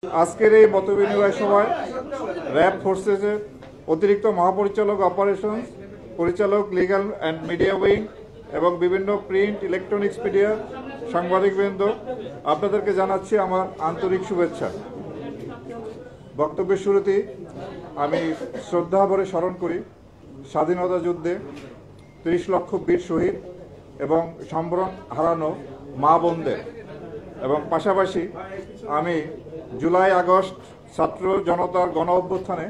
আজকের এই মতবিনিময় সভায় র্যাব ফোর্সেসের অতিরিক্ত মহাপরিচালক অপারেশনস, পরিচালক লিগ্যাল অ্যান্ড মিডিয়া উইং এবং বিভিন্ন প্রিন্ট ইলেকট্রনিক্স মিডিয়ার সাংবাদিকবৃন্দ, আপনাদেরকে জানাচ্ছি আমার আন্তরিক শুভেচ্ছা। বক্তব্যের শুরুতেই আমি শ্রদ্ধা ভরে স্মরণ করি স্বাধীনতা যুদ্ধে ৩০ লক্ষ বীর শহীদ এবং সম্ভ্রম হারানো মা বোনদের, এবং পাশাপাশি আমি জুলাই আগস্ট ছাত্র জনতার গণ অভ্যুত্থানে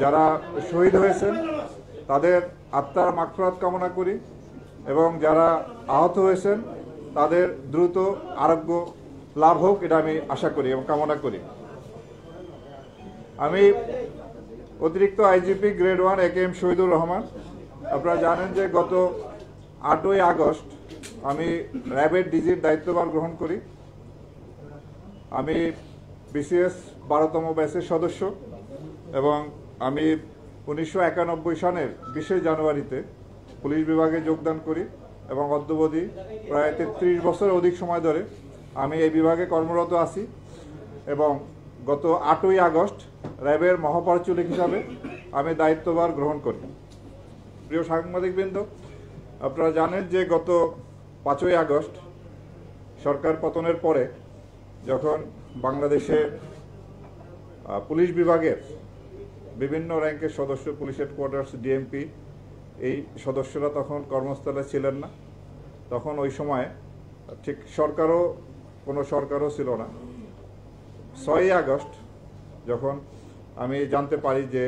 যারা শহীদ হয়েছেন তাদের আত্মার মাগফিরাত কামনা করি এবং যারা আহত হয়েছেন তাদের দ্রুত আরোগ্য লাভ হোক, এটা আমি আশা করি এবং কামনা করি। আমি অতিরিক্ত IGP grade 1 AKM Shahidur Rahman. আপনারা জানেন যে গত 8ই আগস্ট আমি র্যাবের ডিজির দায়িত্বভার গ্রহণ করি। আমি বিসিএস 12তম ব্যাচের সদস্য এবং আমি 1991 সনের 20 জানুয়ারিতে পুলিশ বিভাগে যোগদান করি এবং অদ্যাবধি প্রায় 33 বছর অধিক সময় ধরে আমি এই বিভাগে কর্মরত আছি এবং গত 8ই আগস্ট র্যাবের মহাপরিচালক হিসাবে আমি দায়িত্বভার গ্রহণ করি। প্রিয় সাংবাদিকবৃন্দ, আপনারা জানেন যে গত 5ই আগস্ট সরকার পতনের পরে যখন বাংলাদেশে পুলিশ বিভাগের বিভিন্ন র্যাঙ্কের সদস্য, পুলিশ হেডকোয়ার্টার্স, ডিএমপি, এই সদস্যরা তখন কর্মস্থলে ছিলেন না। তখন ওই সময় ঠিক কোনো সরকারও ছিল না। 6ই আগস্ট যখন আমি জানতে পারি যে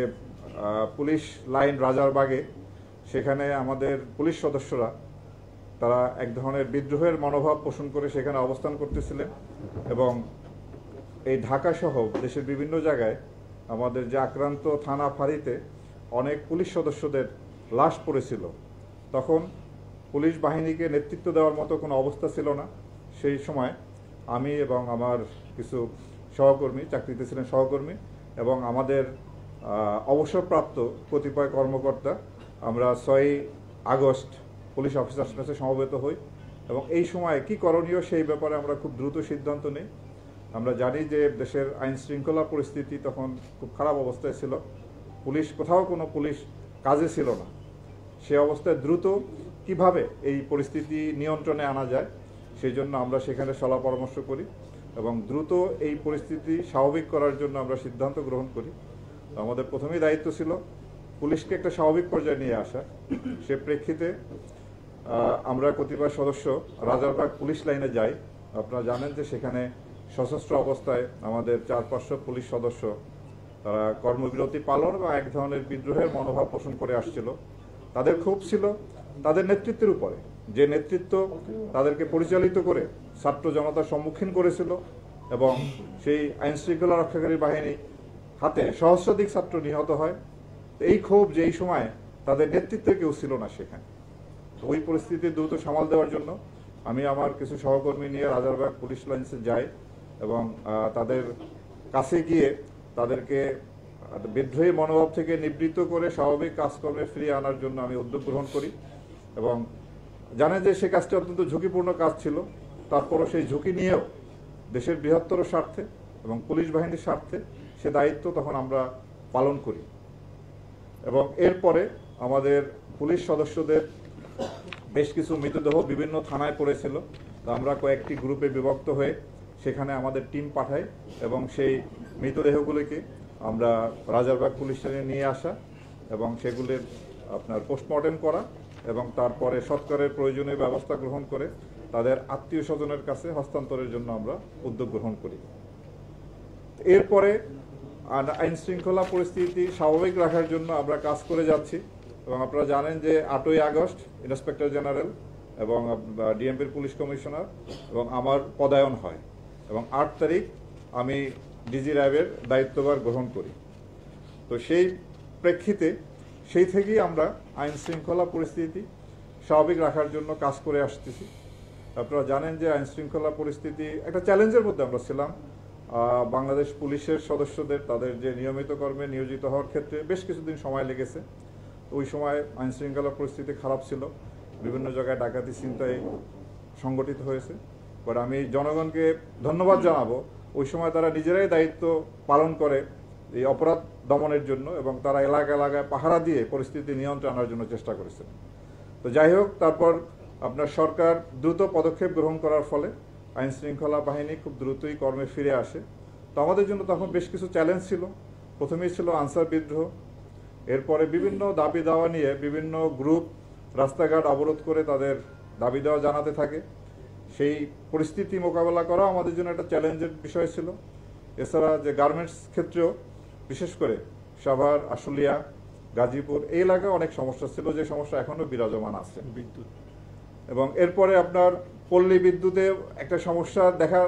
পুলিশ লাইন রাজারবাগে সেখানে আমাদের পুলিশ সদস্যরা তারা এক ধরনের বিদ্রোহের মনোভাব পোষণ করে সেখানে অবস্থান করতেছিলেন এবং এই ঢাকা সহ দেশের বিভিন্ন জায়গায় আমাদের যে আক্রান্ত থানা ফাঁড়িতে অনেক পুলিশ সদস্যদের লাশ পড়েছিল। তখন পুলিশ বাহিনীকে নেতৃত্ব দেওয়ার মতো কোনো অবস্থা ছিল না। সেই সময় আমি এবং আমার কিছু সহকর্মী, চাকরিতে ছিলেন সহকর্মী, এবং আমাদের অবসরপ্রাপ্ত কতিপয় কর্মকর্তা আমরা 6ই আগস্ট পুলিশ অফিসার্স কাছে সমবেত হই এবং এই সময় কি করণীয় সেই ব্যাপারে আমরা খুব দ্রুত সিদ্ধান্ত নিই। আমরা জানি যে দেশের আইন শৃঙ্খলা পরিস্থিতি তখন খুব খারাপ অবস্থায় ছিল, কোনো পুলিশ কাজে ছিল না। সে অবস্থায় দ্রুত কিভাবে এই পরিস্থিতি নিয়ন্ত্রণে আনা যায় সেই জন্য আমরা সেখানে সলা পরামর্শ করি এবং দ্রুত এই পরিস্থিতি স্বাভাবিক করার জন্য আমরা সিদ্ধান্ত গ্রহণ করি। আমাদের প্রথমেই দায়িত্ব ছিল পুলিশকে একটা স্বাভাবিক পর্যায়ে নিয়ে আসা। সে প্রেক্ষিতে আমরা কতিপয় সদস্য রাজারবাগ পুলিশ লাইনে যাই। আপনারা জানেন যে সেখানে সশস্ত্র অবস্থায় আমাদের 400-500 পুলিশ সদস্য তারা কর্মবিরতি পালন বা এক ধরনের বিদ্রোহের মনোভাব পোষণ করে আসছিল। তাদের ক্ষোভ ছিল তাদের নেতৃত্বের উপরে, যে নেতৃত্ব তাদেরকে পরিচালিত করে ছাত্র জনতার সম্মুখীন করেছিল এবং সেই আইন শৃঙ্খলা রক্ষাকারী বাহিনী হাতে সহস্রাধিক ছাত্র নিহত হয়। এই ক্ষোভ যে এই সময় তাদের নেতৃত্বে কেউ ছিল না সেখানে, ওই পরিস্থিতি দ্রুত সামাল দেওয়ার জন্য আমি আমার কিছু সহকর্মী নিয়ে রাজারবাগ পুলিশ লাইন্সে যাই এবং তাদের কাছে গিয়ে তাদেরকে বিদ্রোহী মনোভাব থেকে নিবৃত্ত করে স্বাভাবিক কাজকর্মে ফিরিয়ে আনার জন্য আমি উদ্যোগ গ্রহণ করি এবং জানেন যে সে কাজটি অত্যন্ত ঝুঁকিপূর্ণ কাজ ছিল। তারপরও সেই ঝুঁকি নিয়েও দেশের বৃহত্তর স্বার্থে এবং পুলিশ বাহিনীর স্বার্থে সে দায়িত্ব তখন আমরা পালন করি এবং এরপরে আমাদের পুলিশ সদস্যদের বেশ কিছু মৃতদেহ বিভিন্ন থানায় পড়েছিল। তো আমরা কয়েকটি গ্রুপে বিভক্ত হয়ে সেখানে আমাদের টিম পাঠাই এবং সেই মৃতদেহগুলিকে আমরা রাজারবাগ পুলিশ স্টেশনে নিয়ে আসা এবং সেগুলির পোস্টমর্টেম করা এবং তারপরে সৎকারের প্রয়োজনীয় ব্যবস্থা গ্রহণ করে তাদের আত্মীয় স্বজনের কাছে হস্তান্তরের জন্য আমরা উদ্যোগ গ্রহণ করি। এরপরে আইন শৃঙ্খলা পরিস্থিতি স্বাভাবিক রাখার জন্য আমরা কাজ করে যাচ্ছি এবং আপনারা জানেন যে 8ই আগস্ট ইন্সপেক্টর জেনারেল এবং ডিএমপির পুলিশ কমিশনার এবং আমার পদায়ন হয় এবং 8 তারিখ আমি ডিজি র্যাবের দায়িত্বভার গ্রহণ করি। তো সেই প্রেক্ষিতে সেই থেকেই আমরা আইন শৃঙ্খলা পরিস্থিতি স্বাভাবিক রাখার জন্য কাজ করে আসতেছি। আপনারা জানেন যে আইন শৃঙ্খলা পরিস্থিতি একটা চ্যালেঞ্জের মধ্যে আমরা ছিলাম। বাংলাদেশ পুলিশের সদস্যদের তাদের যে নিয়মিত কর্মে নিয়োজিত হওয়ার ক্ষেত্রে বেশ কিছুদিন সময় লেগেছে। ওই সময় আইন শৃঙ্খলা পরিস্থিতি খারাপ ছিল, বিভিন্ন জায়গায় ডাকাতি ছিনতাই সংগঠিত হয়েছে। বাট আমি জনগণকে ধন্যবাদ জানাবো ওই সময় তারা নিজেরাই দায়িত্ব পালন করে এই অপরাধ দমনের জন্য, এবং তারা এলাকা এলাকায় পাহারা দিয়ে পরিস্থিতি নিয়ন্ত্রণে আনার জন্য চেষ্টা করেছেন। তো যাই হোক, তারপর আপনার সরকার দ্রুত পদক্ষেপ গ্রহণ করার ফলে আইন শৃঙ্খলা বাহিনী খুব দ্রুতই কর্মে ফিরে আসে। তো আমাদের জন্য তখন বেশ কিছু চ্যালেঞ্জ ছিল। প্রথমেই ছিল আনসার বিদ্রোহ, এরপরে বিভিন্ন দাবি দাওয়া নিয়ে বিভিন্ন গ্রুপ রাস্তাঘাট অবরোধ করে তাদের দাবি দেওয়া জানাতে থাকে। সেই পরিস্থিতি মোকাবেলা করা আমাদের জন্য একটা চ্যালেঞ্জের বিষয় ছিল। এছাড়া যে গার্মেন্টস ক্ষেত্রেও বিশেষ করে সাভার, আশুলিয়া, গাজীপুর এই এলাকায় অনেক সমস্যা ছিল, যে সমস্যা এখনো বিরাজমান আছে। বিদ্যুৎ, এবং এরপরে আপনার পল্লী বিদ্যুতে একটা সমস্যা দেখা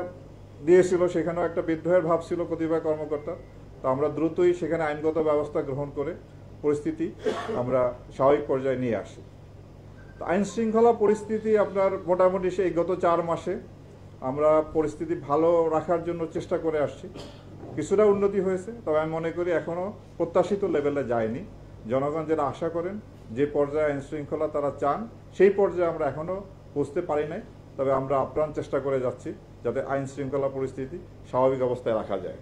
দিয়েছিল, সেখানেও একটা বিদ্রোহের ভাব ছিল কতিপয় কর্মকর্তা। তো আমরা দ্রুতই সেখানে আইনগত ব্যবস্থা গ্রহণ করে পরিস্থিতি আমরা স্বাভাবিক পর্যায়ে নিয়ে আসি। তো আইন শৃঙ্খলা পরিস্থিতি আপনার মোটামুটি সেই গত 4 মাসে আমরা পরিস্থিতি ভালো রাখার জন্য চেষ্টা করে আসছি। কিছুটা উন্নতি হয়েছে, তবে আমি মনে করি এখনো প্রত্যাশিত লেভেলে যায়নি। জনগণ যেটা আশা করেন, যে পর্যায়ে আইন শৃঙ্খলা তারা চান, সেই পর্যায়ে আমরা এখনো পৌঁছতে পারি নাই। তবে আমরা আপ্রাণ চেষ্টা করে যাচ্ছি যাতে আইন শৃঙ্খলা পরিস্থিতি স্বাভাবিক অবস্থায় রাখা যায়।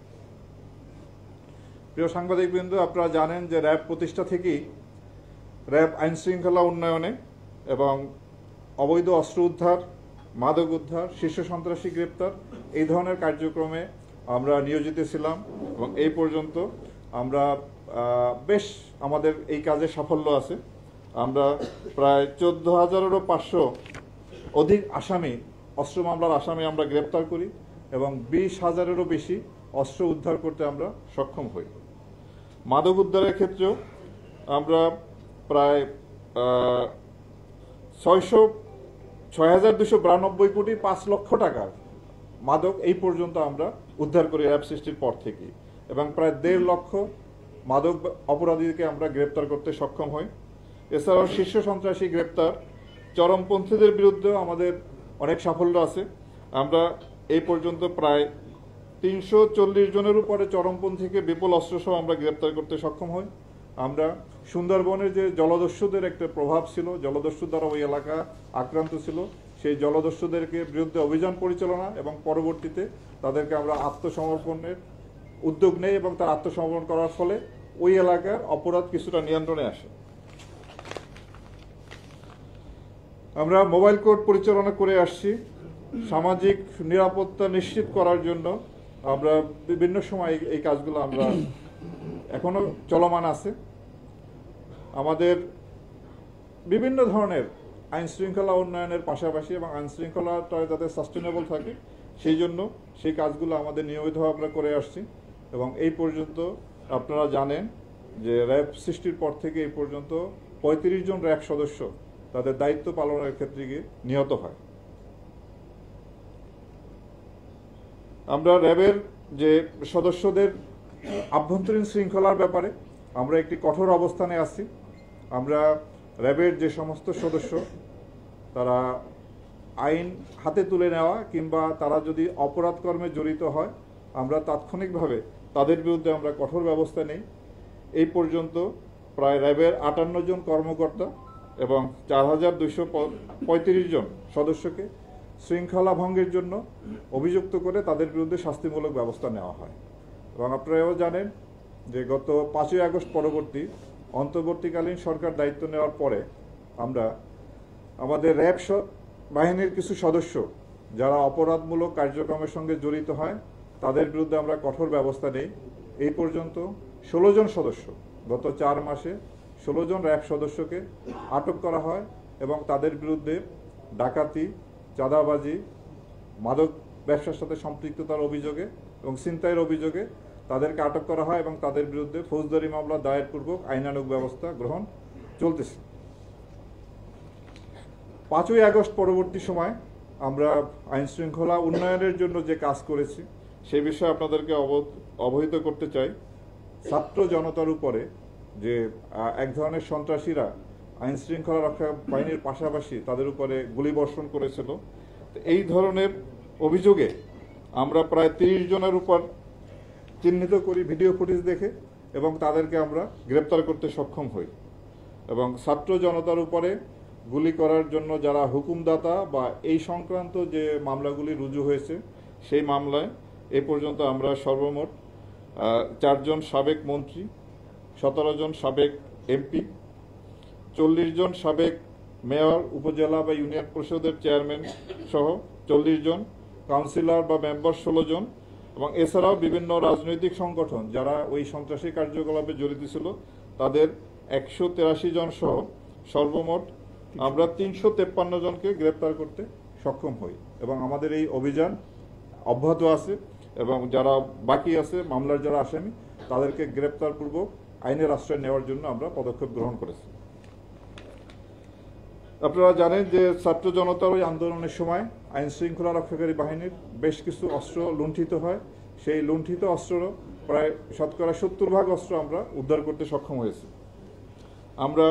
প্রিয় সাংবাদিকবৃন্দ, আপনারা জানেন যে র্যাব প্রতিষ্ঠা থেকেই র্যাব আইন শৃঙ্খলা উন্নয়নে এবং অবৈধ অস্ত্র উদ্ধার, মাদক উদ্ধার, শীর্ষ সন্ত্রাসী গ্রেপ্তার এই ধরনের কার্যক্রমে আমরা নিয়োজিত ছিলাম, এবং এই পর্যন্ত আমরা বেশ আমাদের এই কাজে সাফল্য আছে। আমরা প্রায় 14,500 অধিক আসামি, অস্ত্র মামলার আসামি আমরা গ্রেপ্তার করি, এবং 20,000-এরও বেশি অস্ত্র উদ্ধার করতে আমরা সক্ষম হই। মাদক উদ্ধারের ক্ষেত্রেও আমরা প্রায় 6,292 কোটি 5 লক্ষ টাকার মাদক এই পর্যন্ত আমরা উদ্ধার করি র্যাব সৃষ্টির পর থেকে, এবং প্রায় 1.5 লক্ষ মাদক অপরাধীকে আমরা গ্রেপ্তার করতে সক্ষম হই। এছাড়াও শীর্ষ সন্ত্রাসী গ্রেপ্তার, চরমপন্থীদের বিরুদ্ধেও আমাদের অনেক সাফল্য আছে। আমরা এই পর্যন্ত প্রায় 340 জনের উপরে চরমপন্থীকে বিপুল অস্ত্রসহ আমরা গ্রেপ্তার করতে সক্ষম হই। আমরা সুন্দরবনের যে জলদস্যুদের একটা প্রভাব ছিল, জলদস্যু দ্বারা ওই এলাকা আক্রান্ত ছিল, সেই জলদস্যুদেরকে বিরুদ্ধে অভিযান পরিচালনা এবং পরবর্তীতে তাদেরকে আমরা আত্মসমর্পণের উদ্যোগ নেই, এবং তার আত্মসমর্পণ করার ফলে ওই এলাকার অপরাধ কিছুটা নিয়ন্ত্রণে আসে। আমরা মোবাইল কোর্ট পরিচালনা করে আসছি। সামাজিক নিরাপত্তা নিশ্চিত করার জন্য আমরা বিভিন্ন সময় এই কাজগুলো আমরা এখনো চলমান আছে। আমাদের বিভিন্ন ধরনের আইন শৃঙ্খলা উন্নয়নের পাশাপাশি এবং আইন শৃঙ্খলাটা যাতে সাস্টেনেবল থাকে সেই জন্য সেই কাজগুলো আমাদের নিয়মিতভাবে আমরা করে আসছি, এবং এই পর্যন্ত আপনারা জানেন যে র্যাব সৃষ্টির পর থেকে এই পর্যন্ত 35 জন র্যাব সদস্য তাদের দায়িত্ব পালনের ক্ষেত্রে গিয়ে নিহত হয়। আমরা র্যাবের যে সদস্যদের আভ্যন্তরীণ শৃঙ্খলার ব্যাপারে আমরা একটি কঠোর অবস্থানে আছি। আমরা র্যাবের যে সমস্ত সদস্য তারা আইন হাতে তুলে নেওয়া কিংবা তারা যদি অপরাধ কর্মে জড়িত হয়, আমরা তাৎক্ষণিকভাবে তাদের বিরুদ্ধে আমরা কঠোর ব্যবস্থা নেই। এই পর্যন্ত প্রায় র্যাবের 58 জন কর্মকর্তা এবং 4,235 জন সদস্যকে শৃঙ্খলা ভঙ্গের জন্য অভিযুক্ত করে তাদের বিরুদ্ধে শাস্তিমূলক ব্যবস্থা নেওয়া হয়। এবং আপনারাও জানেন যে গত 5ই আগস্ট পরবর্তী অন্তর্বর্তীকালীন সরকার দায়িত্ব নেওয়ার পরে আমরা আমাদের র্যাব বাহিনীর কিছু সদস্য যারা অপরাধমূলক কার্যক্রমের সঙ্গে জড়িত হয় তাদের বিরুদ্ধে আমরা কঠোর ব্যবস্থা নেই। এই পর্যন্ত 16 জন সদস্য, গত 4 মাসে 16 জন র্যাব সদস্যকে আটক করা হয়, এবং তাদের বিরুদ্ধে ডাকাতি, চাঁদাবাজি, মাদক ব্যবসার সাথে সম্পৃক্ততার অভিযোগে এবং ছিনতাইয়ের অভিযোগে তাদেরকে আটক করা হয়, এবং তাদের বিরুদ্ধে ফৌজদারি মামলা দায়েরপূর্বক আইনানুগ ব্যবস্থা গ্রহণ চলতেছে। 5ই আগস্ট পরবর্তী সময় আমরা আইন শৃঙ্খলা উন্নয়নের জন্য যে কাজ করেছি সে বিষয়ে আপনাদেরকে অবহিত করতে চাই। ছাত্র জনতার উপরে যে এক ধরনের সন্ত্রাসীরা আইন শৃঙ্খলা রক্ষা বাহিনীর পাশাপাশি তাদের উপরে গুলিবর্ষণ করেছিল, এই ধরনের অভিযোগে আমরা প্রায় 30 জনের উপর চিহ্নিত করি ভিডিও ফুটেজ দেখে, এবং তাদেরকে আমরা গ্রেপ্তার করতে সক্ষম হই। এবং ছাত্র জনতার উপরে গুলি করার জন্য যারা হুকুমদাতা বা এই সংক্রান্ত যে মামলাগুলি রুজু হয়েছে সেই মামলায় এই পর্যন্ত আমরা সর্বমোট 4 জন সাবেক মন্ত্রী, 17 জন সাবেক এমপি, 40 জন সাবেক মেয়র, উপজেলা বা ইউনিয়ন পরিষদের চেয়ারম্যান সহ 40 জন, কাউন্সিলর বা মেম্বার 16 জন, এবং এছাড়াও বিভিন্ন রাজনৈতিক সংগঠন যারা ওই সন্ত্রাসী কার্যকলাপে জড়িত ছিল তাদের 183 জন সহ সর্বমোট আমরা 353 জনকে গ্রেপ্তার করতে সক্ষম হই এবং আমাদের এই অভিযান অব্যাহত আছে এবং যারা বাকি আছে মামলার যারা আসামি তাদেরকে গ্রেপ্তারপূর্বক আইনের আশ্রয় নেওয়ার জন্য আমরা পদক্ষেপ গ্রহণ করেছি। আপনারা জানেন যে ছাত্র জনতার ওই আন্দোলনের সময় আইন শৃঙ্খলা রক্ষাকারী বাহিনীর বেশ কিছু অস্ত্র লুণ্ঠিত হয়। সেই লুণ্ঠিত অস্ত্র প্রায় 70% অস্ত্র আমরা উদ্ধার করতে সক্ষম হয়েছি। আমরা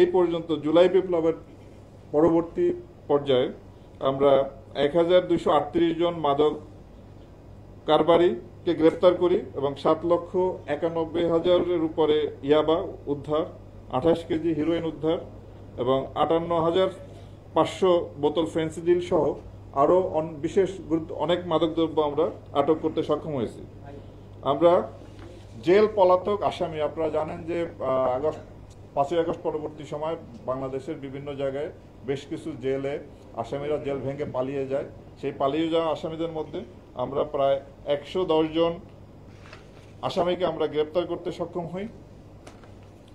এই পর্যন্ত জুলাই বিপ্লবের পরবর্তী পর্যায়ে আমরা 1238 জন মাদক কারবারিকে গ্রেপ্তার করি এবং 7,91,000-এর উপরে ইয়াবা উদ্ধার, 28 কেজি হিরোইন উদ্ধার এবং 58,500 বোতল ফেন্সিডিল সহ আরও বিশেষ অনেক মাদকদ্রব্য আমরা আটক করতে সক্ষম হয়েছি। আমরা জেল পলাতক আসামি, আপনারা জানেন যে 5ই আগস্ট পরবর্তী সময় বাংলাদেশের বিভিন্ন জায়গায় বেশ কিছু জেলে আসামিরা জেল ভেঙে পালিয়ে যায়। সেই পালিয়ে যাওয়া আসামিদের মধ্যে আমরা প্রায় 110 জন আসামিকে আমরা গ্রেপ্তার করতে সক্ষম হই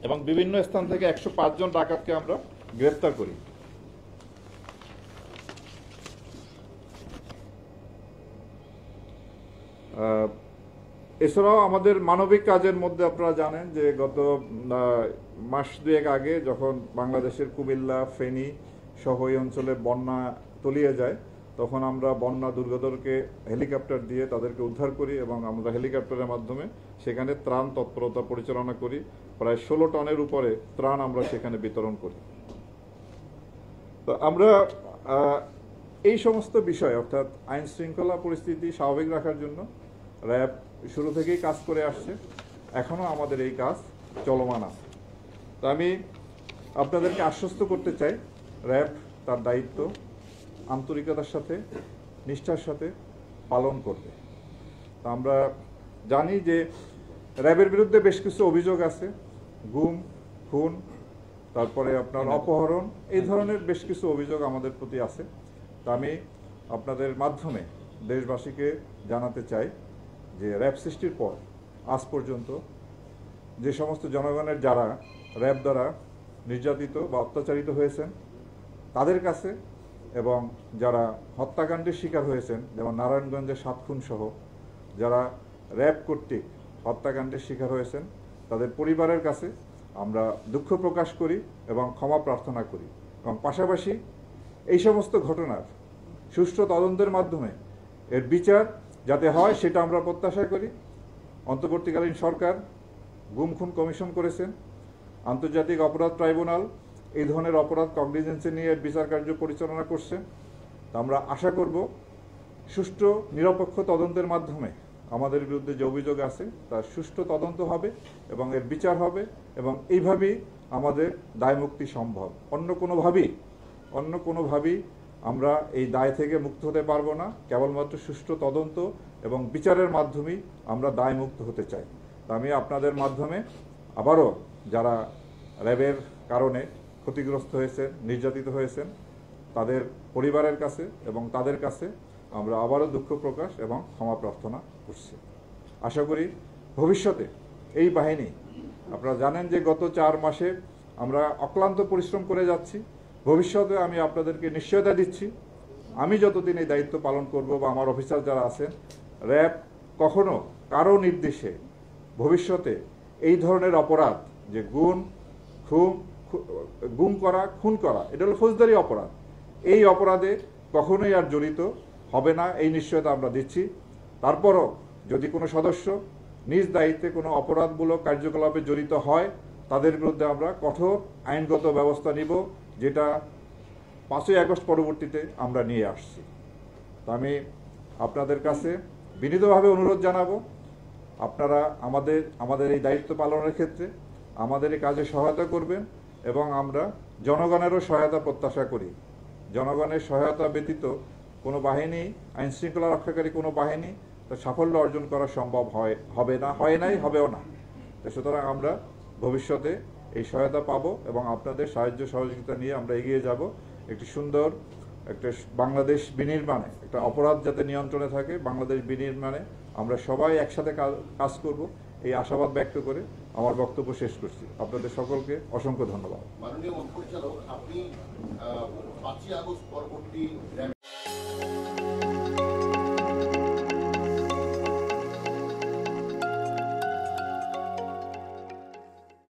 এবং বিভিন্ন স্থান থেকে 105 জন ডাকাতকে আমরা গ্রেপ্তার করি। এছাড়াও আমাদের মানবিক কাজের মধ্যে আপনারা জানেন যে গত মাস 2 আগে যখন বাংলাদেশের কুমিল্লা, ফেনী সহ এই অঞ্চলে বন্যা তলিয়ে যায় তখন আমরা বন্যা দুর্গতকে হেলিকপ্টার দিয়ে তাদেরকে উদ্ধার করি এবং আমরা হেলিকপ্টারের মাধ্যমে সেখানে ত্রাণ তৎপরতা পরিচালনা করি। প্রায় 16 টনের উপরে ত্রাণ আমরা সেখানে বিতরণ করি। তো আমরা এই সমস্ত বিষয় অর্থাৎ আইন শৃঙ্খলা পরিস্থিতি স্বাভাবিক রাখার জন্য র্যাব শুরু থেকেই কাজ করে আসছে, এখনও আমাদের এই কাজ চলমান আছে। তো আমি আপনাদেরকে আশ্বস্ত করতে চাই র্যাব তার দায়িত্ব আন্তরিকতার সাথে নিষ্ঠার সাথে পালন করবে। তা আমরা জানি যে র্যাবের বিরুদ্ধে বেশ কিছু অভিযোগ আছে, গুম, খুন, তারপরে আপনার অপহরণ, এই ধরনের বেশ কিছু অভিযোগ আমাদের প্রতি আছে। তা আমি আপনাদের মাধ্যমে দেশবাসীকে জানাতে চাই যে র্যাব সৃষ্টির পর আজ পর্যন্ত যে সমস্ত জনগণের যারা র্যাব দ্বারা নির্যাতিত বা অত্যাচারিত হয়েছেন তাদের কাছে এবং যারা হত্যাকাণ্ডের শিকার হয়েছেন যেমন নারায়ণগঞ্জের 7 খুন সহ যারা র্যাব কর্তৃক হত্যাকাণ্ডের শিকার হয়েছেন তাদের পরিবারের কাছে আমরা দুঃখ প্রকাশ করি এবং ক্ষমা প্রার্থনা করি এবং পাশাপাশি এই সমস্ত ঘটনার সুষ্ঠু তদন্তের মাধ্যমে এর বিচার যাতে হয় সেটা আমরা প্রত্যাশা করি। অন্তর্বর্তীকালীন সরকার গুম খুন কমিশন করেছেন, আন্তর্জাতিক অপরাধ ট্রাইব্যুনাল এই ধরনের অপরাধ কগনিজেন্সে নিয়ে এর বিচার কার্য পরিচালনা করছে। তা আমরা আশা করব সুষ্ঠু নিরপেক্ষ তদন্তের মাধ্যমে আমাদের বিরুদ্ধে যে অভিযোগ আছে তার সুষ্ঠু তদন্ত হবে এবং এর বিচার হবে এবং এইভাবেই আমাদের দায়মুক্তি সম্ভব। অন্য কোনোভাবেই আমরা এই দায় থেকে মুক্ত হতে পারবো না। কেবলমাত্র সুষ্ঠু তদন্ত এবং বিচারের মাধ্যমেই আমরা দায়মুক্ত হতে চাই। তা আমি আপনাদের মাধ্যমে আবারও যারা র্যাবের কারণে ক্ষতিগ্রস্ত হয়েছেন, নির্যাতিত হয়েছেন তাদের পরিবারের কাছে এবং তাদের কাছে আমরা আবারও দুঃখ প্রকাশ এবং ক্ষমা প্রার্থনা করছি। আশা করি ভবিষ্যতে এই বাহিনী, আপনারা জানেন যে গত 4 মাসে আমরা অক্লান্ত পরিশ্রম করে যাচ্ছি। ভবিষ্যতে আমি আপনাদেরকে নিশ্চয়তা দিচ্ছি আমি যতদিন এই দায়িত্ব পালন করব বা আমার অফিসার যারা আছেন র্যাব কখনো কারো নির্দেশে ভবিষ্যতে এই ধরনের অপরাধ যে গুম করা, খুন করা, এটা হলো ফৌজদারি অপরাধ, এই অপরাধে কখনোই আর জড়িত হবে না এই নিশ্চয়তা আমরা দিচ্ছি। তারপরও যদি কোনো সদস্য নিজ দায়িত্বে কোনো অপরাধমূলক কার্যকলাপে জড়িত হয় তাদের বিরুদ্ধে আমরা কঠোর আইনগত ব্যবস্থা নিব, যেটা 5ই আগস্ট পরবর্তীতে আমরা নিয়ে আসছি। তো আমি আপনাদের কাছে বিনীতভাবে অনুরোধ জানাবো আপনারা আমাদের এই দায়িত্ব পালনের ক্ষেত্রে আমাদের এই কাজে সহায়তা করবেন এবং আমরা জনগণেরও সহায়তা প্রত্যাশা করি। জনগণের সহায়তা ব্যতীত কোনো বাহিনী, আইনশৃঙ্খলা রক্ষাকারী কোনো বাহিনী তো সাফল্য অর্জন করা সম্ভব হবে না, হয় নাই, হবেও না। তো সুতরাং আমরা ভবিষ্যতে এই সহায়তা পাবো এবং আপনাদের সাহায্য সহযোগিতা নিয়ে আমরা এগিয়ে যাব একটি সুন্দর একটা বাংলাদেশ বিনির্মাণে, একটা অপরাধ যাতে নিয়ন্ত্রণে থাকে, বাংলাদেশ বিনির্মাণে আমরা সবাই একসাথে কাজ করব এই আশাবাদ ব্যক্ত করে আমার বক্তব্য শেষ করছি। আপনাদের সকলকে অসংখ্য ধন্যবাদ। মাননীয় মহাপরিচালক, আপনি 5ই আগস্ট পরবর্তী